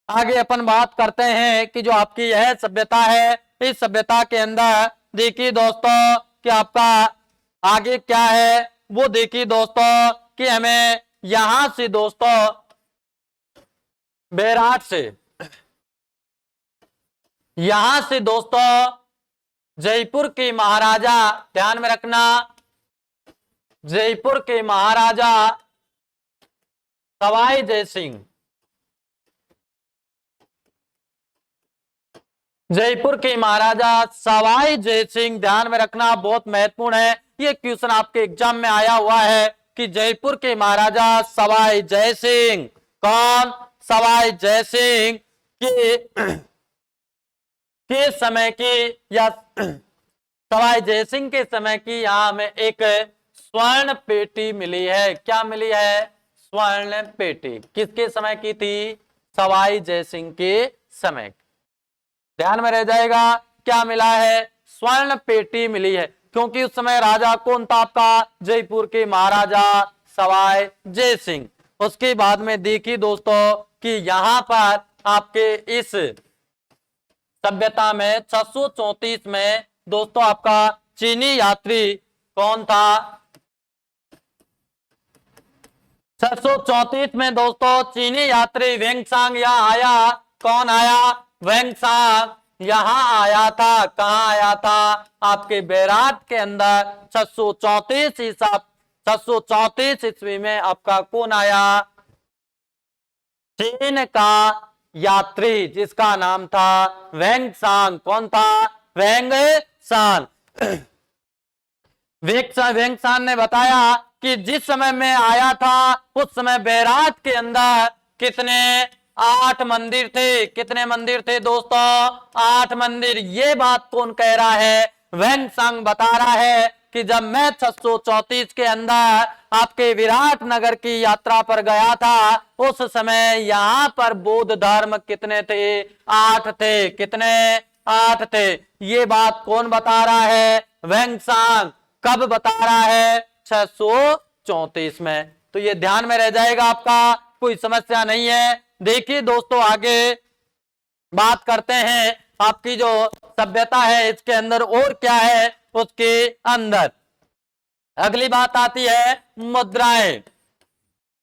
Speaker 1: आगे अपन बात करते हैं कि जो आपकी यह सभ्यता है, इस सभ्यता के अंदर देखिए दोस्तों कि आपका आगे क्या है, वो देखिए दोस्तों कि हमें यहां से दोस्तों बेराट से, यहां से दोस्तों जयपुर के महाराजा, ध्यान में रखना, जयपुर के महाराजा सवाई जयसिंह, जयपुर के महाराजा सवाई जयसिंह, ध्यान में रखना, बहुत महत्वपूर्ण है। ये क्वेश्चन आपके एग्जाम में आया हुआ है कि जयपुर के महाराजा सवाई जयसिंह कौन, सवाई जयसिंह के समय की, या सवाई जयसिंह के समय की यहां हमें एक स्वर्ण पेटी मिली है। क्या मिली है? स्वर्ण पेटी। किसके समय की थी? सवाई जयसिंह के समय। ध्यान में रह जाएगा, क्या मिला है? स्वर्ण पेटी मिली है। क्योंकि उस समय राजा कौन था आपका? जयपुर के महाराजा सवाई जयसिंह। उसके बाद में देखिए दोस्तों कि यहां पर आपके इस सभ्यता में 634 में दोस्तों आपका चीनी यात्री कौन था? 634 में दोस्तों चीनी यात्री वेंगसांग यहाँ आया। कौन आया? वेंगसांग यहां आया था। कहां आया था? आपके बेराट के अंदर 634 ईस्वी में आपका कौन आया? चीन का यात्री, जिसका नाम था वेंगसांग। कौन था? वेंगसांग। वेंगसांग ने बताया कि जिस समय में आया था उस समय बेराट के अंदर कितने? 8 मंदिर थे। कितने मंदिर थे दोस्तों? 8 मंदिर। ये बात कौन कह रहा है? वेंगसांग बता रहा है कि जब मैं 634 के अंदर आपके विराट नगर की यात्रा पर गया था, उस समय यहाँ पर बौद्ध धर्म कितने थे? 8 थे। कितने? 8 थे। ये बात कौन बता रहा है? वेंगसांग। कब बता रहा है? 634 में। तो ये ध्यान में रह जाएगा आपका, कोई समस्या नहीं है। देखिए दोस्तों, आगे बात करते हैं आपकी जो सभ्यता है इसके अंदर और क्या है। उसके अंदर अगली बात आती है मुद्राएं।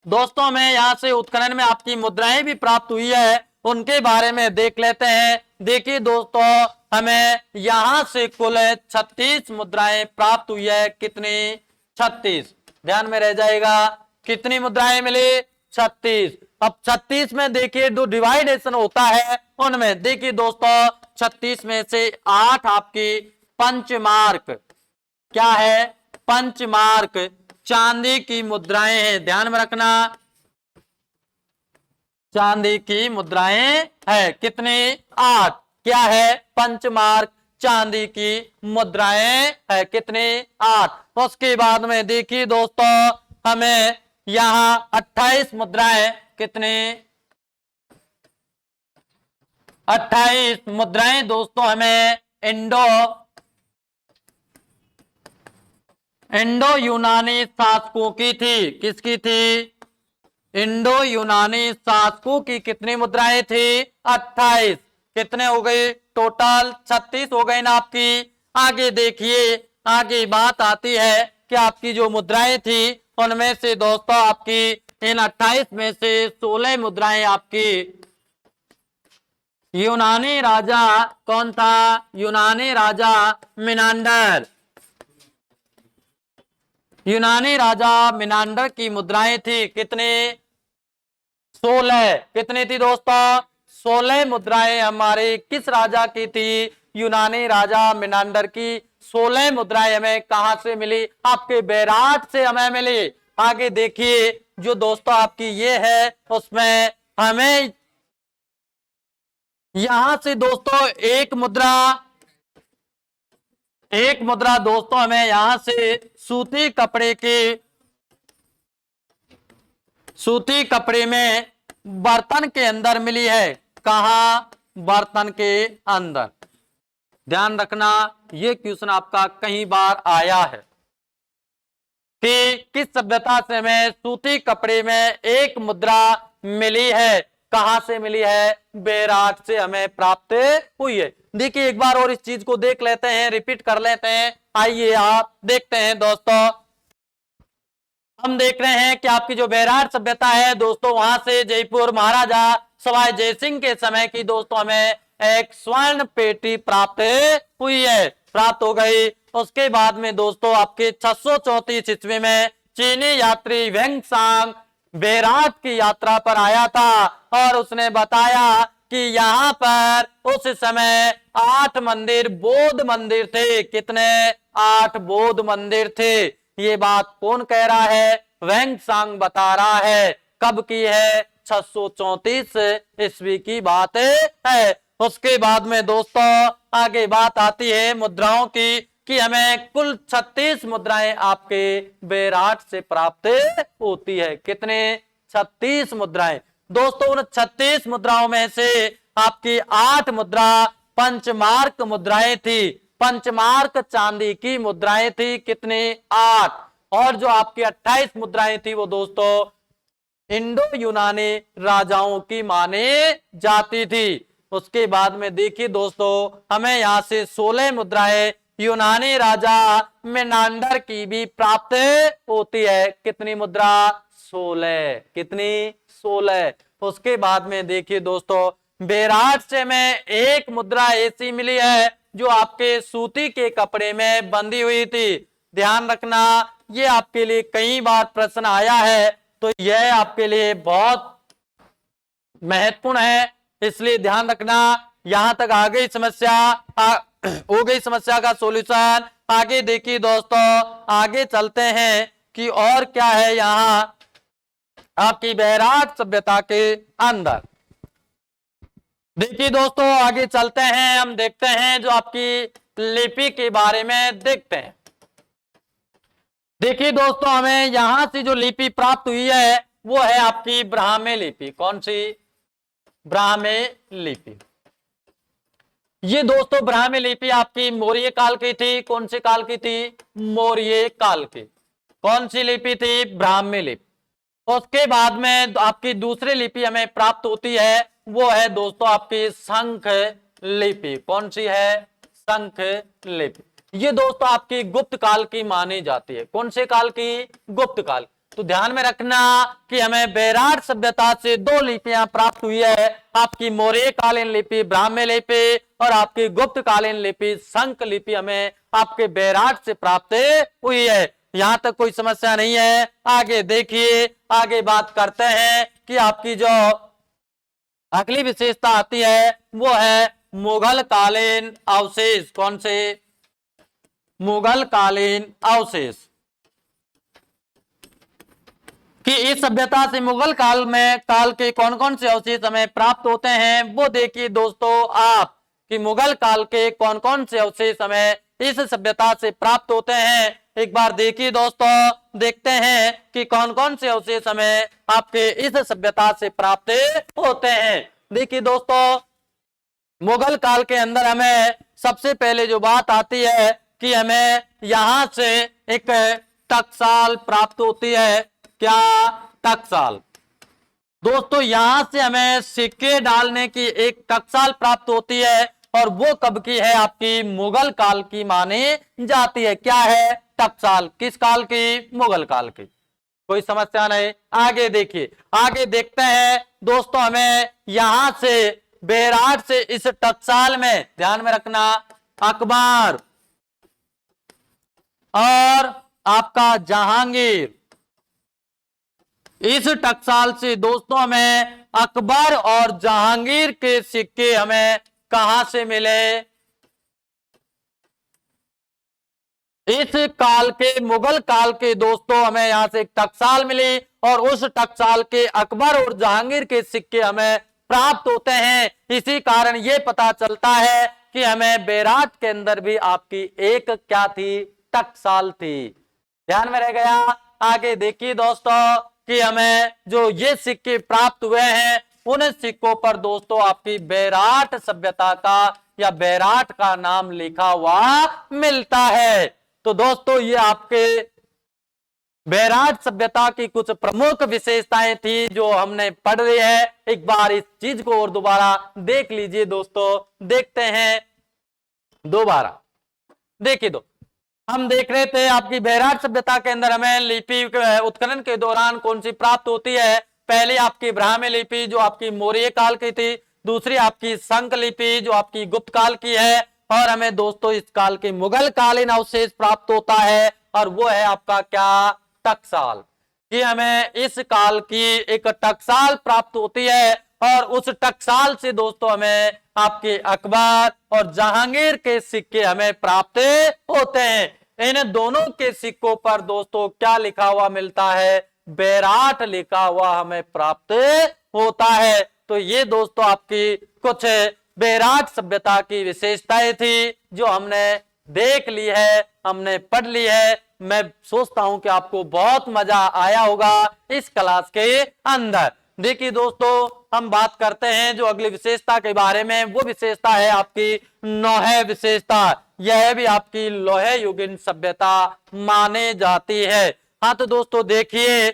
Speaker 1: दोस्तों में यहां से उत्खनन में आपकी मुद्राएं भी प्राप्त हुई है, उनके बारे में देख लेते हैं। देखिए दोस्तों, हमें यहां से कुल 36 मुद्राएं प्राप्त हुई है। कितनी? 36। ध्यान में रह जाएगा, कितनी मुद्राएं मिली? 36। अब 36 में देखिए जो डिवाइडेशन होता है उनमें देखिए दोस्तों 36 में से 8 आपकी पंचमार्क, क्या है? पंचमार्क चांदी की मुद्राएं हैं। ध्यान में रखना, चांदी की मुद्राएं है। कितनी? 8। क्या है? पंचमार्क चांदी की मुद्राएं है। कितनी? 8। उसके बाद में देखिए दोस्तों हमें यहां 28 मुद्राएं, कितनी? 28 मुद्राएं दोस्तों हमें इंडो इंडो यूनानी शासकों की थी। किसकी थी? इंडो यूनानी शासकों की कितनी मुद्राएं थी? 28। कितने हो गए? टोटल 36 हो गए ना आपकी। आगे देखिए, आगे बात आती है कि आपकी जो मुद्राएं थी उनमें से दोस्तों आपकी इन 28 में से 16 मुद्राएं आपकी यूनानी राजा, कौन था? यूनानी राजा मिनांडर। यूनानी राजा मिनांडर की मुद्राएं थी। कितने? 16। कितनी थी दोस्तों? 16 मुद्राएं हमारे किस राजा की थी? यूनानी राजा मिनांडर की 16 मुद्राएं हमें कहां से मिली? आपके बैराट से हमें मिली। आगे देखिए, जो दोस्तों आपकी ये है उसमें हमें यहां से दोस्तों एक मुद्रा दोस्तों हमें यहां से सूती कपड़े में बर्तन के अंदर मिली है। कहा? बर्तन के अंदर। ध्यान रखना, ये क्वेश्चन आपका कई बार आया है कि किस सभ्यता से हमें सूती कपड़े में एक मुद्रा मिली है। कहां से मिली है? बैराट से हमें प्राप्त हुई है। देखिए एक बार और इस चीज को देख लेते हैं, रिपीट कर लेते हैं। आइए आप देखते हैं दोस्तों, हम देख रहे हैं कि आपकी जो बैराट सभ्यता है दोस्तों, वहां से जयपुर महाराजा सवाई जयसिंह के समय की दोस्तों हमें एक स्वर्ण पेटी प्राप्त हुई है, प्राप्त हो गई। उसके बाद में दोस्तों आपके 634 ईस्वी में चीनी यात्री वेंगसांग बैराट की यात्रा पर आया था और उसने बताया कि यहाँ पर उस समय 8 मंदिर, बौद्ध मंदिर थे। कितने? 8 बौद्ध मंदिर थे। ये बात कौन कह रहा है? वेंगसांग बता रहा है। कब की है? 634 ईस्वी की बात है। उसके बाद में दोस्तों आगे बात आती है मुद्राओं की कि हमें कुल 36 मुद्राएं आपके बैराट से प्राप्त होती है। कितने? 36 मुद्राएं। दोस्तों उन 36 मुद्राओं में से आपकी 8 मुद्रा पंचमार्क मुद्राएं थी। पंचमार्क चांदी की मुद्राएं थी। कितने? 8। और जो आपकी 28 मुद्राएं थी वो दोस्तों इंडो यूनानी राजाओं की माने जाती थी। उसके बाद में देखिए दोस्तों हमें यहां से 16 मुद्राएं यूनानी राजा मेनांडर की भी प्राप्त होती है। कितनी मुद्रा? 16। कितनी? 16। उसके बाद में देखिए दोस्तों बैराट से में एक मुद्रा ऐसी मिली है जो आपके सूती के कपड़े में बंधी हुई थी। ध्यान रखना, ये आपके लिए कई बार प्रश्न आया है, तो यह आपके लिए बहुत महत्वपूर्ण है, इसलिए ध्यान रखना। यहां तक आ गई समस्या, हो गई समस्या का सॉल्यूशन। आगे देखिए दोस्तों, आगे चलते हैं कि और क्या है यहां आपकी बैराट सभ्यता के अंदर। देखिए दोस्तों आगे चलते हैं, हम देखते हैं जो आपकी लिपि के बारे में देखते हैं। देखिए दोस्तों हमें यहां से जो लिपि प्राप्त हुई है वो है आपकी ब्राह्मी लिपि। कौन सी? ब्राह्मी लिपि। ये दोस्तों ब्राह्मी लिपि आपकी मौर्य काल की थी। कौन से काल की थी? मौर्य काल की। कौन सी लिपि थी? ब्राह्मी लिपि। उसके बाद में आपकी दूसरी लिपि हमें प्राप्त होती है, वो है दोस्तों आपकी शंख लिपि। कौन सी है? शंख लिपि। ये दोस्तों आपकी गुप्त काल की मानी जाती है। कौन से काल की? गुप्त काल। तो ध्यान में रखना कि हमें बैराट सभ्यता से 2 लिपियां प्राप्त हुई है, आपकी मौर्य कालीन लिपि ब्राह्मी लिपि और आपकी गुप्त कालीन लिपि शंख लिपि हमें आपके बैराट से प्राप्त हुई है। यहां तक कोई समस्या नहीं है। आगे देखिए, आगे बात करते हैं कि आपकी जो अगली विशेषता आती है वो है मुगल कालीन अवशेष। कौन से? मुगल कालीन अवशेष। कि इस सभ्यता से मुगल काल के कौन कौन से अवशेष हमें प्राप्त होते हैं वो देखिए दोस्तों आप, कि मुगल काल के कौन कौन से अवशेष हमें इस सभ्यता से प्राप्त होते हैं। एक बार देखिए दोस्तों, देखते हैं कि कौन कौन से अवशेष हमें आपके इस सभ्यता से प्राप्त होते हैं। देखिए दोस्तों मुगल काल के अंदर हमें सबसे पहले जो बात आती है कि हमें यहां से एक टकसाल प्राप्त होती है। क्या? टकसाल। दोस्तों यहां से हमें सिक्के डालने की एक टकसाल प्राप्त होती है और वो कब की है? आपकी मुगल काल की मानी जाती है। क्या है? टकसाल। किस काल की? मुगल काल की। कोई समस्या नहीं। आगे देखिए, आगे देखते हैं दोस्तों। हमें यहां से बेराट से इस टकसाल में ध्यान में रखना, अकबर और आपका जहांगीर, इस टकसाल से दोस्तों हमें अकबर और जहांगीर के सिक्के हमें कहां से मिले? इस काल के, मुगल काल के दोस्तों हमें यहां से एक टकसाल मिली और उस टकसाल के अकबर और जहांगीर के सिक्के हमें प्राप्त होते हैं। इसी कारण यह पता चलता है कि हमें बेराट के अंदर भी आपकी एक क्या थी? टकसाल थी। ध्यान में रह गया। आगे देखिए दोस्तों कि हमें जो ये सिक्के प्राप्त हुए हैं उन सिक्कों पर दोस्तों आपकी बेराट सभ्यता का या बेराट का नाम लिखा हुआ मिलता है। तो दोस्तों ये आपके बेराट सभ्यता की कुछ प्रमुख विशेषताएं थी जो हमने पढ़ ली है। एक बार इस चीज को और दोबारा देख लीजिए दोस्तों। देखते हैं दोबारा। देखिए दो, हम देख रहे थे आपकी बेराट सभ्यता के अंदर हमें लिपि उत्खनन के दौरान कौन सी प्राप्त होती है? पहली आपकी ब्राह्मी लिपि जो आपकी मौर्य काल की थी, दूसरी आपकी शंख लिपि जो आपकी गुप्त काल की है, और हमें दोस्तों इस काल के मुगल कालीन अवशेष प्राप्त होता है और वो है आपका क्या? टकसाल। कि हमें इस काल की एक टकसाल प्राप्त होती है और उस टकसाल से दोस्तों हमें आपके अकबर और जहांगीर के सिक्के हमें प्राप्त होते हैं। इन दोनों के सिक्कों पर दोस्तों क्या लिखा हुआ मिलता है? बेराट लिखा हुआ हमें प्राप्त होता है। तो ये दोस्तों आपकी कुछ बेराट सभ्यता की विशेषताएं थी जो हमने देख ली है, हमने पढ़ ली है। मैं सोचता हूं कि आपको बहुत मजा आया होगा इस क्लास के अंदर। देखिए दोस्तों हम बात करते हैं जो अगली विशेषता के बारे में। वो विशेषता है आपकी लौह विशेषता। यह भी आपकी लौह युगीन सभ्यता माने जाती है। हाँ तो दोस्तों देखिए,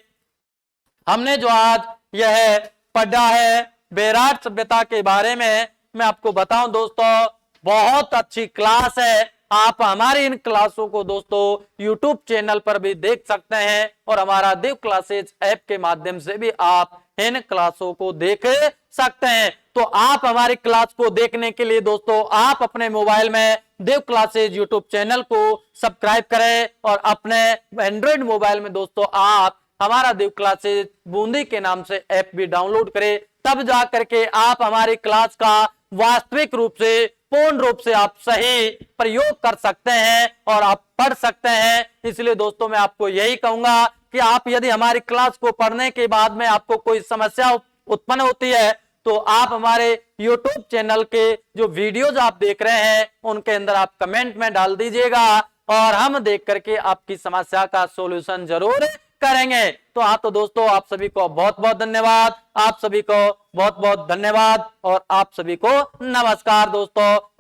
Speaker 1: हमने जो आज यह पढ़ा है बेराट सभ्यता के बारे में, मैं आपको बताऊं दोस्तों बहुत अच्छी क्लास है। आप हमारी इन क्लासों को दोस्तों YouTube चैनल पर भी देख सकते हैं और हमारा देव क्लासेज ऐप के माध्यम से भी आप इन क्लासों को देख सकते हैं। तो आप हमारी क्लास को देखने के लिए दोस्तों आप अपने मोबाइल में देव क्लासेज YouTube चैनल को सब्सक्राइब करें और अपने एंड्रॉइड मोबाइल में दोस्तों आप हमारा देव क्लासेज बूंदी के नाम से ऐप भी डाउनलोड करें। तब जाकर के आप हमारी क्लास का वास्तविक रूप से, पूर्ण रूप से आप सही प्रयोग कर सकते हैं और आप पढ़ सकते हैं। इसलिए दोस्तों मैं आपको यही कहूंगा कि आप यदि हमारी क्लास को पढ़ने के बाद में आपको कोई समस्या उत्पन्न होती है तो आप हमारे YouTube चैनल के जो वीडियोज आप देख रहे हैं उनके अंदर आप कमेंट में डाल दीजिएगा और हम देख करके आपकी समस्या का सॉल्यूशन जरूर करेंगे। तो हाँ तो दोस्तों आप सभी को बहुत बहुत धन्यवाद, आप सभी को बहुत बहुत धन्यवाद और आप सभी को नमस्कार दोस्तों।